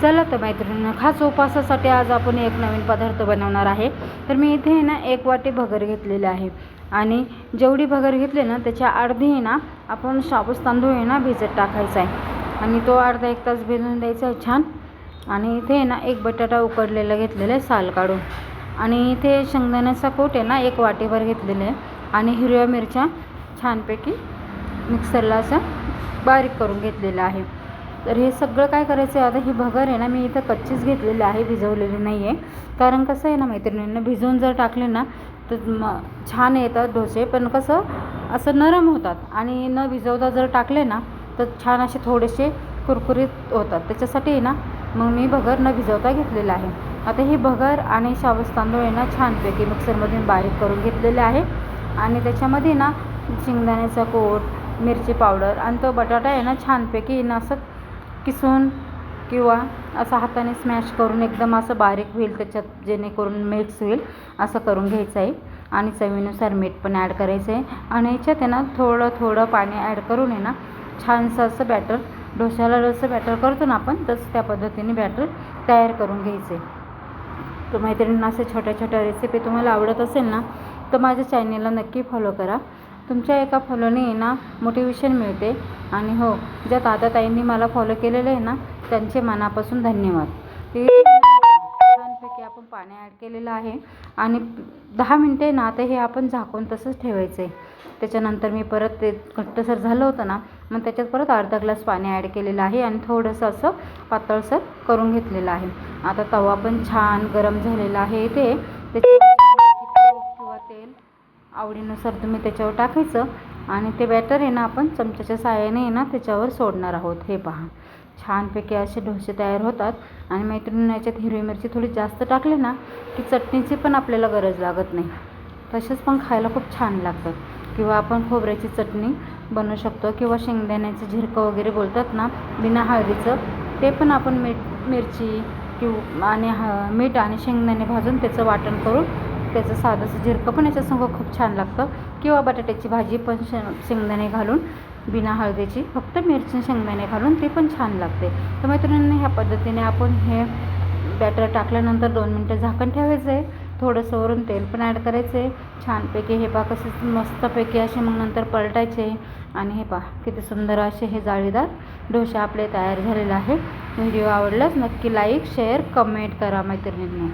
चला तर मैत्रिणींनो, खास उपवासासाठी आज आपण एक नवीन पदार्थ बनवणार आहे। तर मी इथे ना 1 वाटी भगर घेतलेली आहे आणि जेवढी भगर घेतली ना त्याच्या अर्धी आहे ना आपण शाबूत तांदूळ आहे ना भिजत टाकायचा आहे आणि तो अर्धा 1 तास भिजून द्यायचा आहे छान। आणि इथे ना 1 बटाटा उकडलेला घेतलेला आहे साल काढून, आणि इथे शेंगदाण्याचा कूट आहे ना 1 वाटीभर घेतलेला आहे आणि हिरव्या मिरच्या छानपैकी मिक्सरला असं बारीक करून घेतलेलं आहे। तर हे सगळं काय करायचं आहे, आता ही भगर आहे ना मी इथं कच्चीच घेतलेली आहे, भिजवलेली नाही आहे। कारण कसं आहे ना मैत्रिणींना, भिजवून जर टाकले ना तर छान येतात डोसे, पण कसं असं नरम होतात, आणि न भिजवता जर टाकले ना तर छान असे थोडेसे कुरकुरीत होतात। त्याच्यासाठी आहे ना मग मी भगर न भिजवता घेतलेलं आहे। आता ही भगर आणि शाबूत तांदूळ आहे ना छानपैकी मिक्सरमधून बारीक करून घेतलेले आहे आणि त्याच्यामध्ये ना शेंगदाण्याचा कूट, मिरची पावडर आणि तो बटाटा आहे ना छानपैकी ना असं किसून किंवा असं हाताने स्मॅश करून एकदम असं बारीक होईल, त्याच्यात जेणेकरून मिक्स होईल असं करून घ्यायचं आहे। आणि चवीनुसार मीठ पण ॲड करायचं आहे आणि याच्यात आहे ना थोडं थोडं पाणी ॲड करून आहे ना छानसं असं बॅटर, डोश्याला जसं बॅटर करतो ना आपण तसं त्या पद्धतीने बॅटर तयार करून घ्यायचं आहे। तर मैत्रिणींना असे छोट्या छोट्या रेसिपी तुम्हाला आवडत असेल ना तर माझ्या चॅनेलला नक्की फॉलो करा। तुमच्या एका फॉलोने ना मोटिवेशन मिळते, आणि हो, ज्या ताईंनी मला फॉलो केलेलं आहे ना त्यांचे मनापासून धन्यवाद। छानपैकी आपण पाणी ॲड केलेलं आहे आणि 10 मिनटे ना आता हे आपण झाकून तसंच ठेवायचं आहे। त्याच्यानंतर मी परत ते घट्टसर झालं होतं ना मग त्याच्यात परत अर्धा ग्लास पाणी ॲड केलेलं आहे आणि थोडंसं असं पातळसर करून घेतलेलं आहे। आता तवा पण छान गरम झालेला आहे, इथे किंवा तेल आवडीनुसार तुम्ही त्याच्यावर टाकायचं आणि ते बॅटर आहे ना आपण चमच्याच्या साहाय्याने आहे ना त्याच्यावर सोडणार आहोत। हे पहा, छानपैकी असे डोसे तयार होतात। आणि मैत्रिणींना याच्यात हिरवी मिरची थोडी जास्त टाकली ना की चटणीची पण आपल्याला गरज लागत नाही, तसेच पण खायला खूप छान लागतात। किंवा आपण खोबऱ्याची चटणी बनवू शकतो, किंवा शेंगदाण्याचं झिरकं वगैरे बोलतात ना बिना हळदीचं, ते पण आपण मिरची किंवा आणि मीठ आणि शेंगदाणे भाजून त्याचं वाटण करून त्याचं साधंसं झिरकं पण याच्यासंग खूप छान लागतं। किंवा बटाट्याची भाजी पण शेंगदाणे घालून बिना हळदीची, फक्त मिरची शेंगदाणे घालून ते पण छान लागते। तर मैत्रिणींनी ह्या पद्धतीने आपण हे बॅटर टाकल्यानंतर 2 मिनटं झाकण ठेवायचं आहे, थोडंसं वरून तेल पण ॲड करायचं आहे छानपैकी। हे पहा कसं मस्तपैकी असे मग नंतर पलटायचे आणि हे पहा किती सुंदर असे हे जाळीदार डोसे आपले तयार झालेले आहे। व्हिडिओ आवडल्यास नक्की लाईक, शेअर, कमेंट करा मैत्रिणींनी।